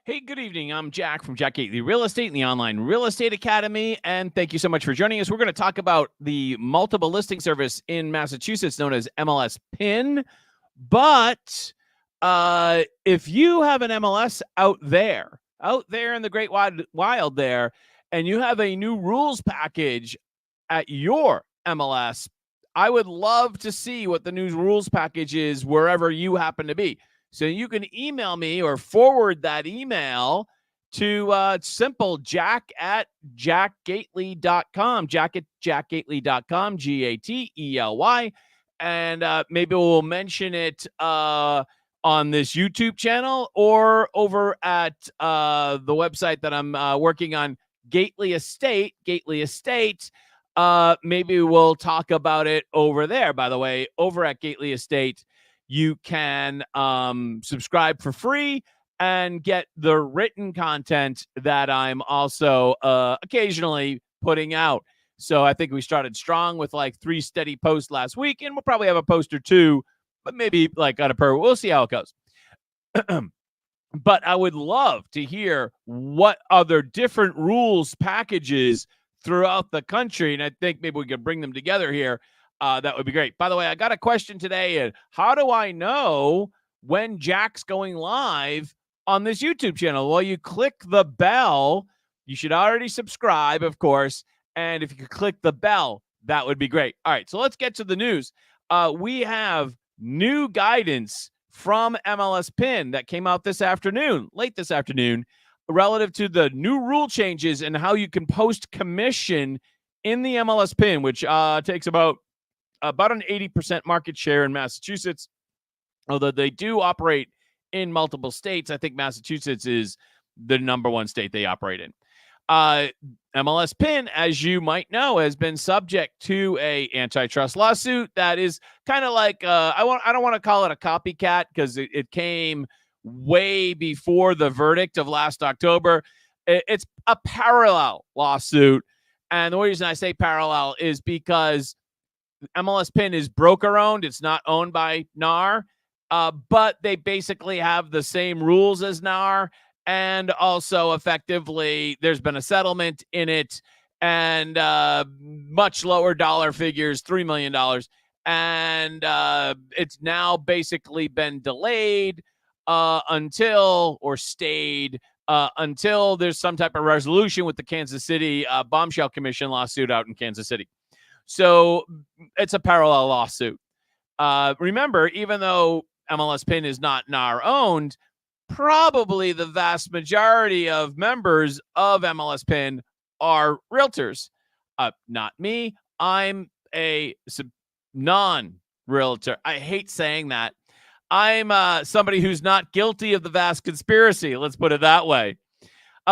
Hey, good evening. I'm Jack from Jack Gately Real Estate and the Online Real Estate Academy. And thank you so much for joining us. We're going to talk about the multiple listing service in Massachusetts known as MLSPIN. But if you have an MLS out there in the great wild there, and you have a new rules package at your MLS, I would love to see what the new rules package is wherever you happen to be. So you can email me or forward that email to simple jack@jackgately.com, jack@jackgately.com, Gately. And maybe we'll mention it on this YouTube channel or over at the website that I'm working on, Gately Estate. Maybe we'll talk about it over there. By the way, over at Gately Estate, you can subscribe for free and get the written content that I'm also occasionally putting out. So I think we started strong with like 3 steady posts last week, and we'll probably have a post or 2, but maybe like on a per. We'll see how it goes. But I would love to hear what other different rules packages throughout the country, and I think maybe we could bring them together here. That would be great. By the way, I got a question today. How do I know when Jack's going live on this YouTube channel? Well, you click the bell. You should already subscribe, of course. And if you could click the bell, that would be great. All right, so let's get to the news. We have new guidance from MLSPIN that came out late this afternoon, relative to the new rule changes and how you can post commission in the MLSPIN, which takes about an 80% market share in Massachusetts, although they do operate in multiple states. I think Massachusetts is the number 1 state they operate in. MLSPIN, as you might know, has been subject to a antitrust lawsuit that is kind of like, I don't want to call it a copycat because it came way before the verdict of last October. It's a parallel lawsuit. And the reason I say parallel is because MLSPIN is broker owned. It's not owned by NAR, but they basically have the same rules as NAR. And also effectively, there's been a settlement in it and much lower dollar figures, $3 million. And it's now basically been delayed until there's some type of resolution with the Kansas City Bombshell Commission lawsuit out in Kansas City. So it's a parallel lawsuit. Remember, even though MLSPIN is not NAR owned, probably the vast majority of members of MLSPIN are realtors. Not me. I'm a non-realtor. I hate saying that. I'm somebody who's not guilty of the vast conspiracy. Let's put it that way.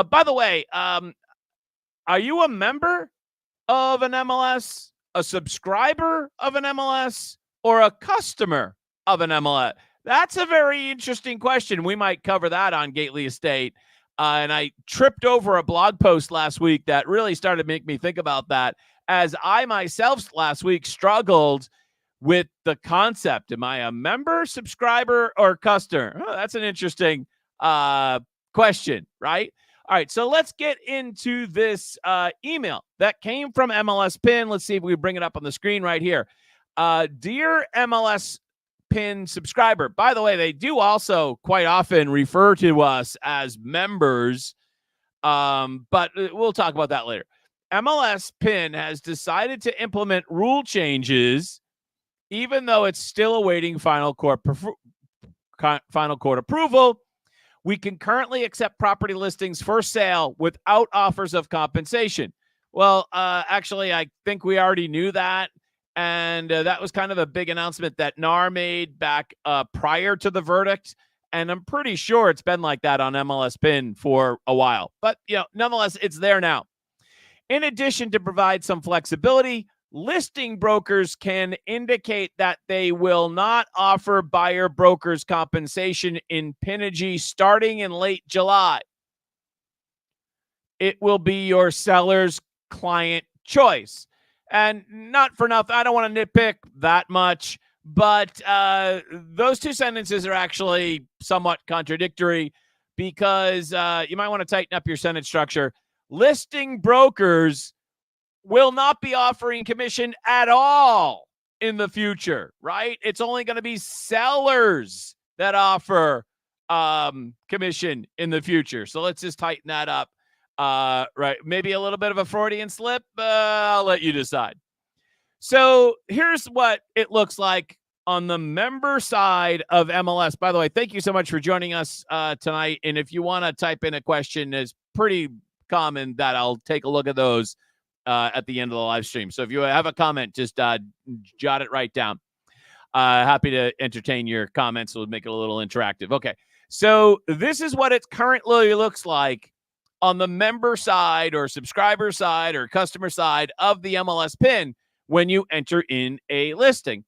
By the way, are you a member of an MLS, a subscriber of an MLS, or a customer of an MLS? That's a very interesting question. We might cover that on Gately Estate. And I tripped over a blog post last week that really started to make me think about that, as I myself last week struggled with the concept. Am I a member, subscriber, or customer? Oh, that's an interesting question, right? All right, so let's get into this email that came from MLSPIN. Let's see if we bring it up on the screen right here. Dear MLSPIN subscriber, by the way, they do also quite often refer to us as members, but we'll talk about that later. MLSPIN has decided to implement rule changes, even though it's still awaiting final court approval. We can currently accept property listings for sale without offers of compensation. Well, actually, I think we already knew that. And that was kind of a big announcement that NAR made back prior to the verdict. And I'm pretty sure it's been like that on MLSPIN for a while. But, nonetheless, it's there now. In addition to provide some flexibility, listing brokers can indicate that they will not offer buyer brokers compensation in Pinergy starting in late July. It will be your seller's client choice. And not for nothing, I don't want to nitpick that much, but those two sentences are actually somewhat contradictory, because you might want to tighten up your sentence structure. Listing brokers will not be offering commission at all in the future, right? It's only going to be sellers that offer commission in the future. So let's just tighten that up. Right. Maybe a little bit of a Freudian slip. I'll let you decide. So here's what it looks like on the member side of MLS. By the way, thank you so much for joining us tonight. And if you want to type in a question, it's pretty common that I'll take a look at those at the end of the live stream. So if you have a comment, just jot it right down. Happy to entertain your comments. We'll make it a little interactive. Okay. So this is what it currently looks like on the member side or subscriber side or customer side of the MLSPIN when you enter in a listing.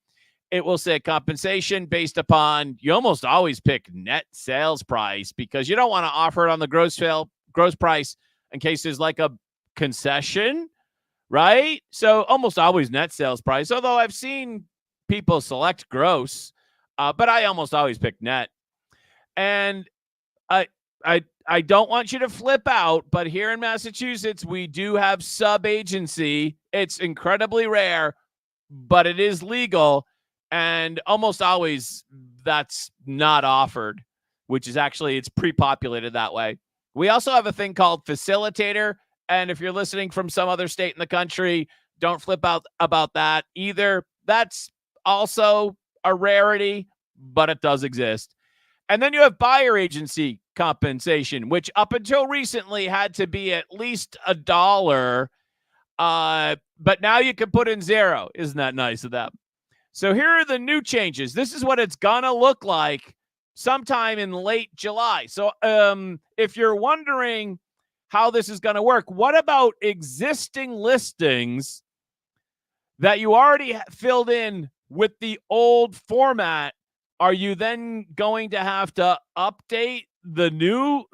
It will say compensation based upon, you almost always pick net sales price because you don't want to offer it on the gross price in case there's like a concession, right? So almost always net sales price, although I've seen people select gross, but I almost always pick net. And I don't want you to flip out, but here in Massachusetts, we do have sub-agency. It's incredibly rare, but it is legal. And almost always that's not offered, which is actually, it's pre-populated that way. We also have a thing called facilitator. And if you're listening from some other state in the country, don't flip out about that either. That's also a rarity, but it does exist. And then you have buyer agency compensation, which up until recently had to be at least $1. But now you can put in $0. Isn't that nice of them? So here are the new changes. This is what it's going to look like sometime in late July. So if you're wondering how this is going to work, what about existing listings that you already filled in with the old format? Are you then going to have to update the new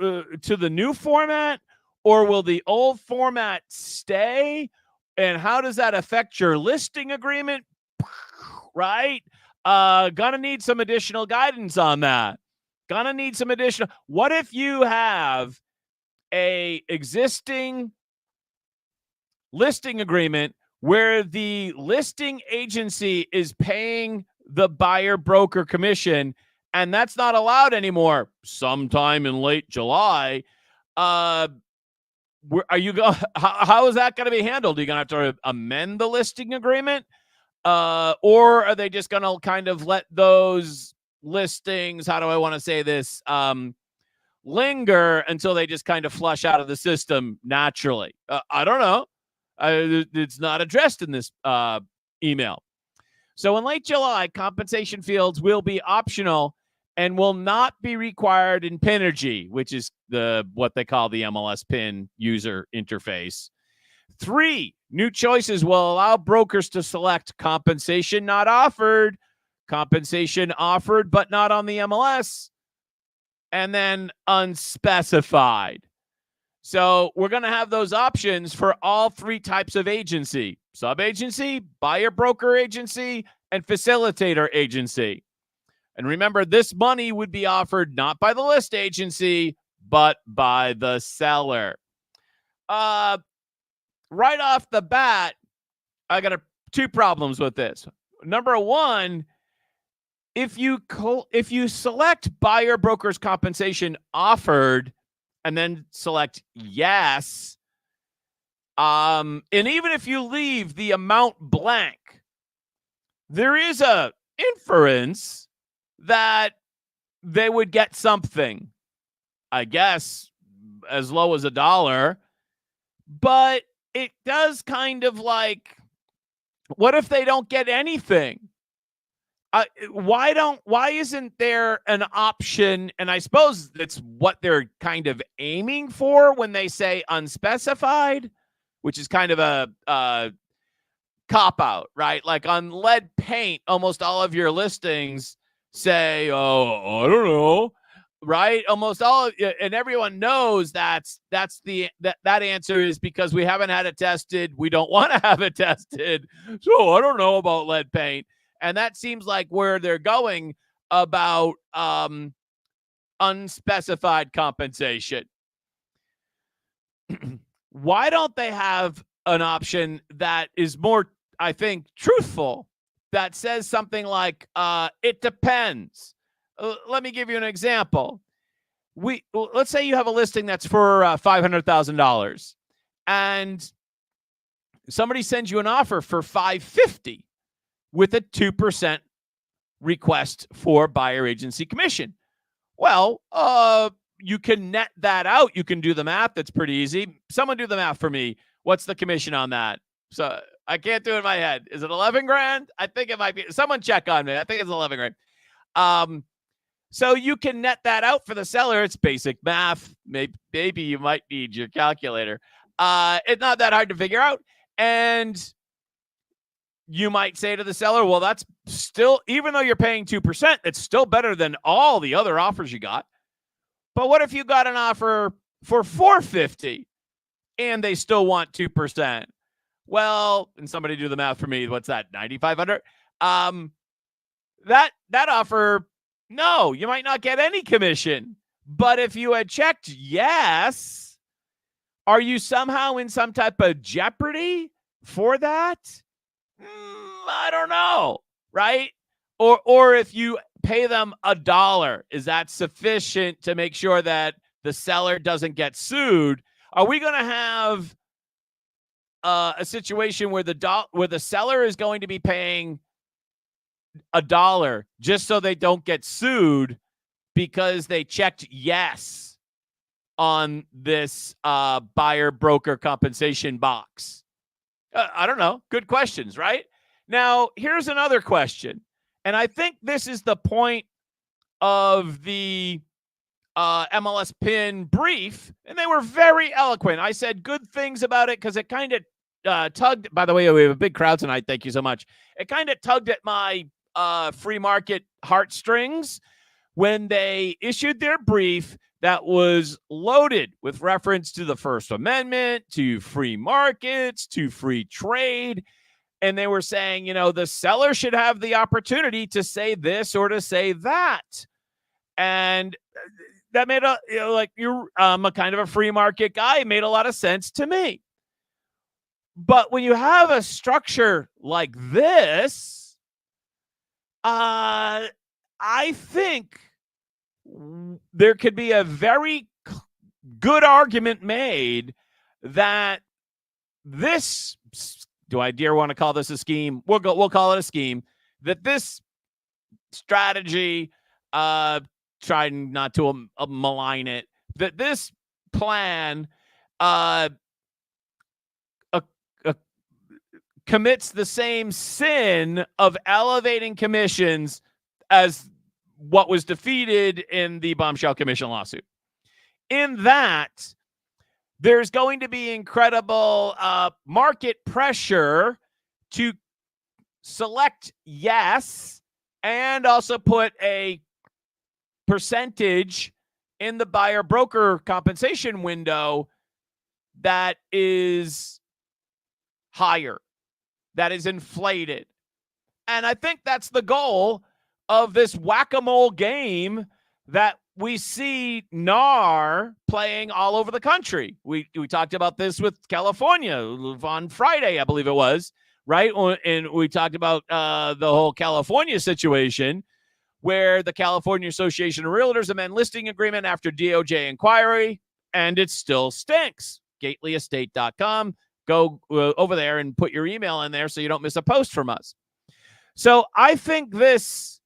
to the new format, or will the old format stay? And how does that affect your listing agreement? Right? Gonna need some additional guidance on that. Gonna need some additional. What if you have a existing listing agreement where the listing agency is paying the buyer broker commission, and that's not allowed anymore sometime in late July? Are you going? How is that going to be handled? Are you going to have to amend the listing agreement, or are they just going to kind of let those listings? How do I want to say this? Linger until they just kind of flush out of the system naturally. I don't know. It's not addressed in this email. So in late July, compensation fields will be optional and will not be required in Pinergy, which is what they call the MLSPIN user interface. 3 new choices will allow brokers to select compensation not offered, compensation offered but not on the MLS, and then unspecified. So we're going to have those options for all 3 types of agency: sub-agency, buyer broker agency, and facilitator agency. And remember, this money would be offered not by the list agency, but by the seller. Right off the bat, I got 2 problems with this. Number 1, if you select buyer broker's compensation offered and then select yes, and even if you leave the amount blank, there is a inference that they would get something, I guess, as low as $1. But it does kind of like, what if they don't get anything? Why isn't there an option? And I suppose that's what they're kind of aiming for when they say unspecified, which is kind of a cop-out, right? Like on lead paint, almost all of your listings say, oh, I don't know, right? Almost all, and everyone knows that answer is because we haven't had it tested. We don't want to have it tested. So I don't know about lead paint. And that seems like where they're going about unspecified compensation. Why don't they have an option that is more, I think, truthful, that says something like, it depends. Let me give you an example. Let's say you have a listing that's for $500,000 and somebody sends you an offer for $550,000 with a 2% request for buyer agency commission. Well, you can net that out. You can do the math. That's pretty easy. Someone do the math for me. What's the commission on that? So I can't do it in my head. Is it 11 grand? I think it might be. Someone check on me. I think it's 11 grand. So you can net that out for the seller. It's basic math. Maybe you might need your calculator. It's not that hard to figure out. And you might say to the seller, well, that's still, even though you're paying 2%, it's still better than all the other offers you got. But what if you got an offer for $450,000 and they still want 2%? Well, and somebody do the math for me. What's that? $9,500. That offer, no, you might not get any commission. But if you had checked yes, are you somehow in some type of jeopardy for that? I don't know, right? Or if you pay them $1, is that sufficient to make sure that the seller doesn't get sued? Are we going to have a situation where the seller is going to be paying $1 just so they don't get sued because they checked yes on this buyer broker compensation box? I don't know. Good questions, right? Now, here's another question. And I think this is the point of the MLSPIN brief. And they were very eloquent. I said good things about it because it kind of tugged. By the way, we have a big crowd tonight. Thank you so much. It kind of tugged at my free market heartstrings when they issued their brief that was loaded with reference to the First Amendment, to free markets, to free trade. And they were saying, the seller should have the opportunity to say this or to say that. And that made I'm a kind of a free market guy. It made a lot of sense to me. But when you have a structure like this, I think there could be a very good argument made that this, do I dare want to call this a scheme? We'll call it a scheme. That this strategy, trying not to malign it, that this plan commits the same sin of elevating commissions as what was defeated in the bombshell commission lawsuit. In that, there's going to be incredible market pressure to select yes and also put a percentage in the buyer broker compensation window that is higher, that is inflated. And I think that's the goal of this whack-a-mole game that we see NAR playing all over the country. We talked about this with California on Friday, I believe it was, right? And we talked about the whole California situation where the California Association of Realtors amend listing agreement after DOJ inquiry, and it still stinks. GatelyEstate.com. Go over there and put your email in there so you don't miss a post from us. So I think this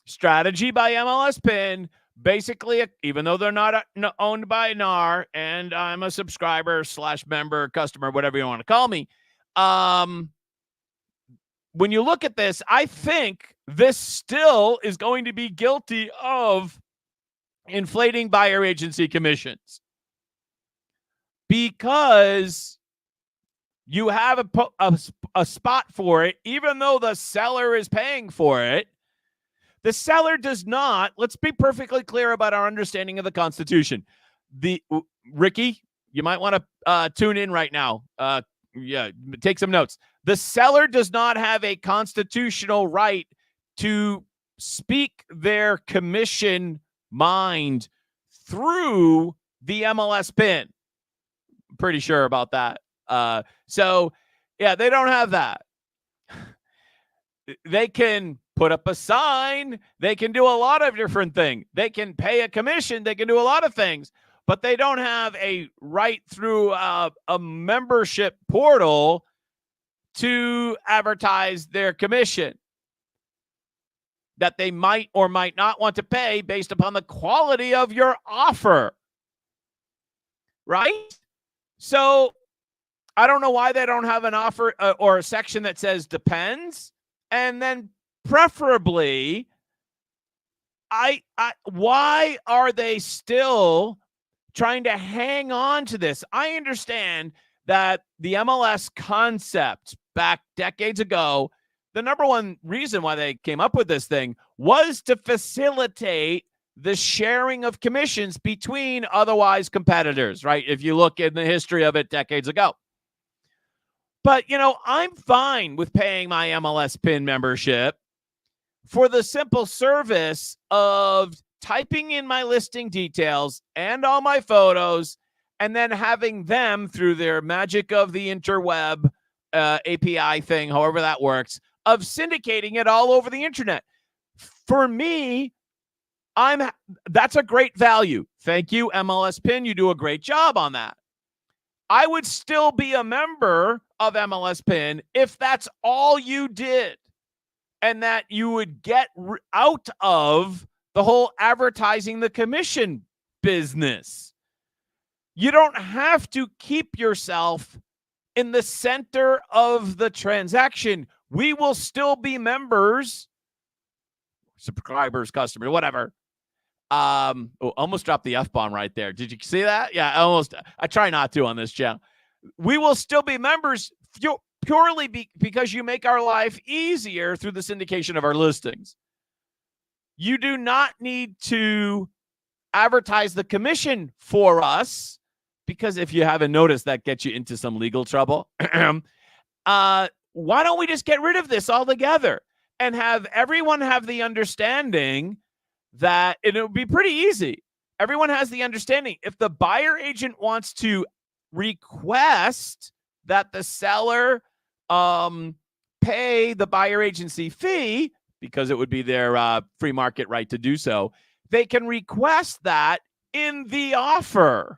strategy by MLSPIN, basically, even though they're not owned by NAR, and I'm a subscriber / member, customer, whatever you want to call me, when you look at this, I think this still is going to be guilty of inflating buyer agency commissions because you have a spot for it, even though the seller is paying for it. The seller does not. Let's be perfectly clear about our understanding of the Constitution. Ricky, you might want to tune in right now. Take some notes. The seller does not have a constitutional right to speak their commission mind through the MLSPIN. Pretty sure about that. So, yeah, they don't have that. They can put up a sign. They can do a lot of different things. They can pay a commission. They can do a lot of things, but they don't have a right through a membership portal to advertise their commission that they might or might not want to pay based upon the quality of your offer. Right? So I don't know why they don't have an offer or a section that says depends. And then preferably, why are they still trying to hang on to this? I understand that the MLS concept back decades ago, the number one reason why they came up with this thing was to facilitate the sharing of commissions between otherwise competitors, right? If you look in the history of it decades ago. But, I'm fine with paying my MLSPIN membership for the simple service of typing in my listing details and all my photos and then having them, through their magic of the interweb API thing, however that works, of syndicating it all over the internet. For me, that's a great value. Thank you, MLSPIN. You do a great job on that. I would still be a member of MLSPIN if that's all you did, and that you would get out of the whole advertising the commission business. You don't have to keep yourself in the center of the transaction. We will still be members, subscribers, customers, whatever. Almost dropped the F-bomb right there. Did you see that? Yeah, almost. I try not to on this channel. We will still be members purely because you make our life easier through the syndication of our listings. You do not need to advertise the commission for us, because if you haven't noticed, that gets you into some legal trouble. Why don't we just get rid of this altogether and have everyone have the understanding that it would be pretty easy. Everyone has the understanding. If the buyer agent wants to request that the seller pay the buyer agency fee, because it would be their free market right to do so, they can request that in the offer.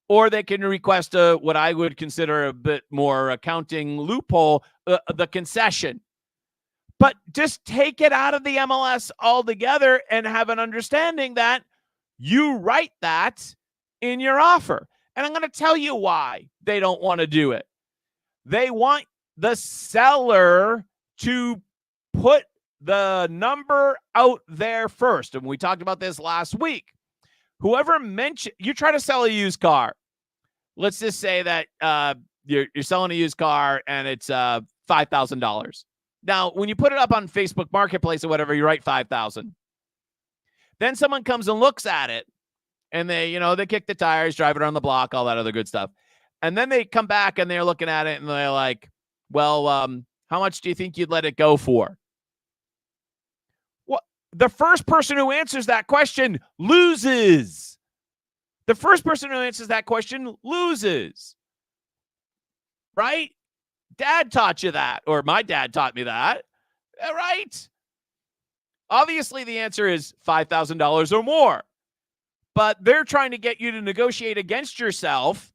Or they can request what I would consider a bit more accounting loophole, the concession. But just take it out of the MLS altogether and have an understanding that you write that in your offer. And I'm going to tell you why they don't want to do it. They want the seller to put the number out there first. And we talked about this last week. Whoever mentioned, you try to sell a used car. Let's just say that you're selling a used car and it's $5,000. Now, when you put it up on Facebook Marketplace or whatever, you write $5,000. Then someone comes and looks at it, and they kick the tires, drive it around the block, all that other good stuff. And then they come back and they're looking at it and they're like, well, how much do you think you'd let it go for? Well, the first person who answers that question loses. The first person who answers that question loses. Right? Dad taught you that, or my dad taught me that, right? Obviously, the answer is $5,000 or more, but they're trying to get you to negotiate against yourself.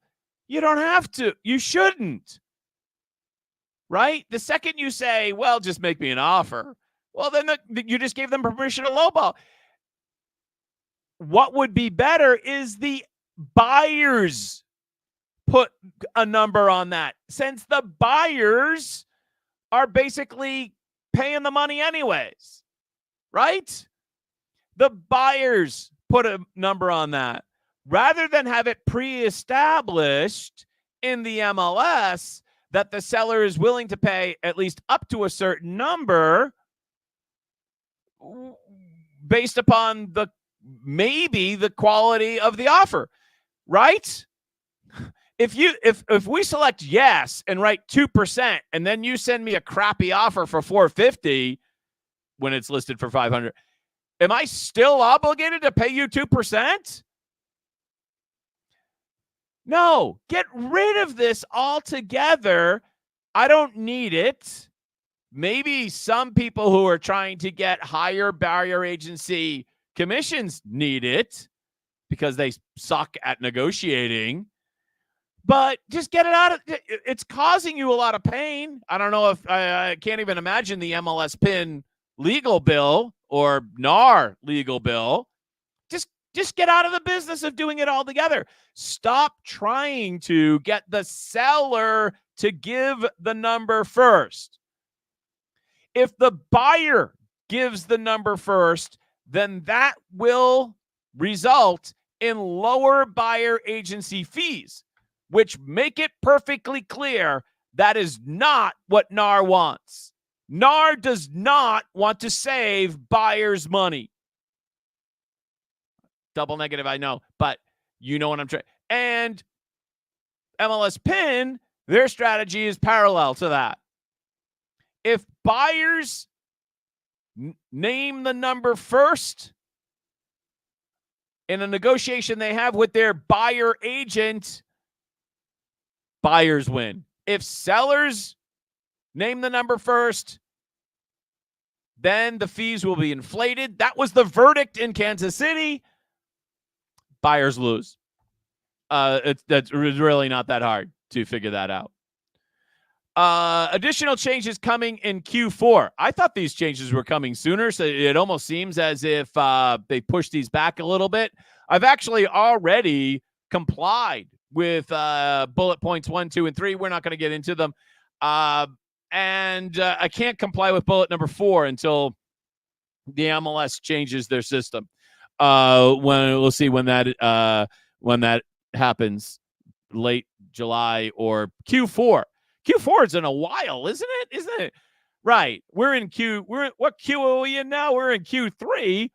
You don't have to. You shouldn't, right? The second you say, well, just make me an offer, well, then you just gave them permission to lowball. What would be better is the buyers put a number on that, since the buyers are basically paying the money anyways, right? The buyers put a number on that rather than have it pre-established in the MLS that the seller is willing to pay at least up to a certain number based upon maybe the quality of the offer, right? If we select yes and write 2%, and then you send me a crappy offer for $450, when it's listed for 500. Am I still obligated to pay you 2%? No, get rid of this altogether. I don't need it. Maybe some people who are trying to get higher barrier agency commissions need it because they suck at negotiating. But just get it out of it. It's causing you a lot of pain. I don't know if I can't even imagine the MLSPIN legal bill or NAR legal bill. Just get out of the business of doing it all together. Stop trying to get the seller to give the number first. If the buyer gives the number first, then that will result in lower buyer agency fees, which make it perfectly clear that is not what NAR wants. NAR does not want to save buyers money. Double negative, I know, but you know what I'm trying. And MLSPIN, their strategy is parallel to that. If buyers name the number first in a negotiation they have with their buyer agent, buyers win. If sellers name the number first, then the fees will be inflated. That was the verdict in Kansas City. Buyers lose. That's really not that hard to figure that out. Additional changes coming in Q4. I thought these changes were coming sooner, so it almost seems as if they pushed these back a little bit. I've actually already complied with bullet points 1, 2, and 3. We're not going to get into them. And I can't comply with bullet number 4 until the MLS changes their system. When we'll see when that happens, late July or Q4. Q4 is in a while, isn't it? Isn't it? Right. We're what Q are we in now? We're in Q3,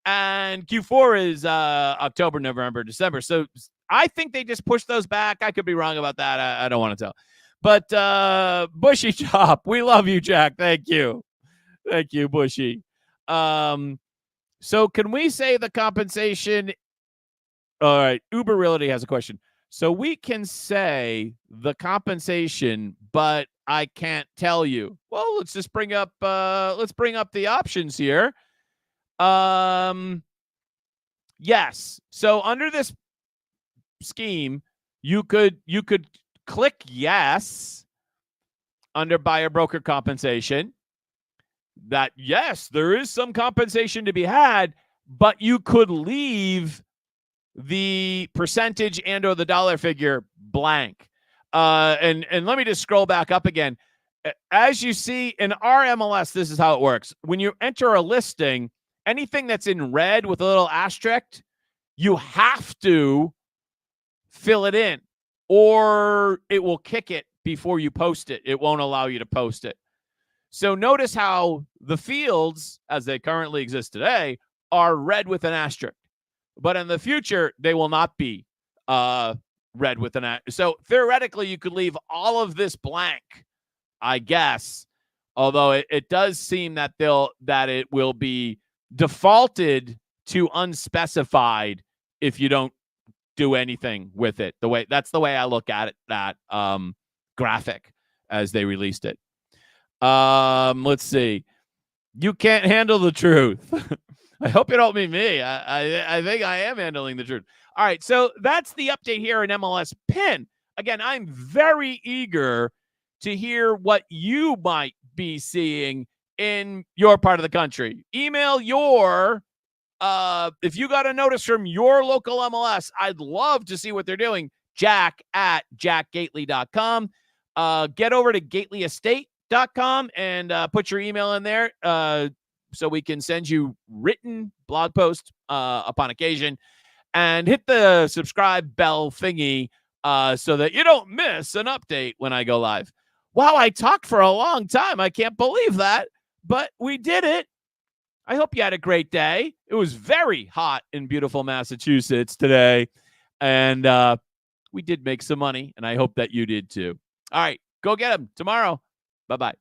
and Q4 is October, November, December. So I think they just pushed those back. I could be wrong about that. I don't want to tell. But Bushy Chop, we love you, Jack. Thank you, Bushy. So can we say the compensation? All right, Uber Realty has a question. So we can say the compensation, but I can't tell you. Well, let's just bring up the options here. Yes. So under this scheme, you could click yes under buyer broker compensation. That yes, there is some compensation to be had, but you could leave the percentage and or the dollar figure blank. And let me just scroll back up again. As you see in our MLS, this is how it works. When you enter a listing, anything that's in red with a little asterisk, you have to fill it in or it will kick it before you post it. It won't allow you to post it. So notice how the fields, as they currently exist today, are red with an asterisk. But in the future, they will not be red with an asterisk. So theoretically, you could leave all of this blank, I guess. Although it does seem that it will be defaulted to unspecified if you don't do anything with it. That's the way I look at it, that graphic as they released it. Let's see. You can't handle the truth. I hope you don't mean me. I think I am handling the truth. All right, so that's the update here in MLSPIN. Again, I'm very eager to hear what you might be seeing in your part of the country. Email your if you got a notice from your local MLS, I'd love to see what they're doing. jack@jackgately.com. Get over to gatelyestate.com and put your email in there so we can send you written blog posts upon occasion, and hit the subscribe bell thingy so that you don't miss an update when I go live. Wow, I talked for a long time. I can't believe that, but we did it. I hope you had a great day. It was very hot in beautiful Massachusetts today, and we did make some money, and I hope that you did too. All right, go get them tomorrow. Bye-bye.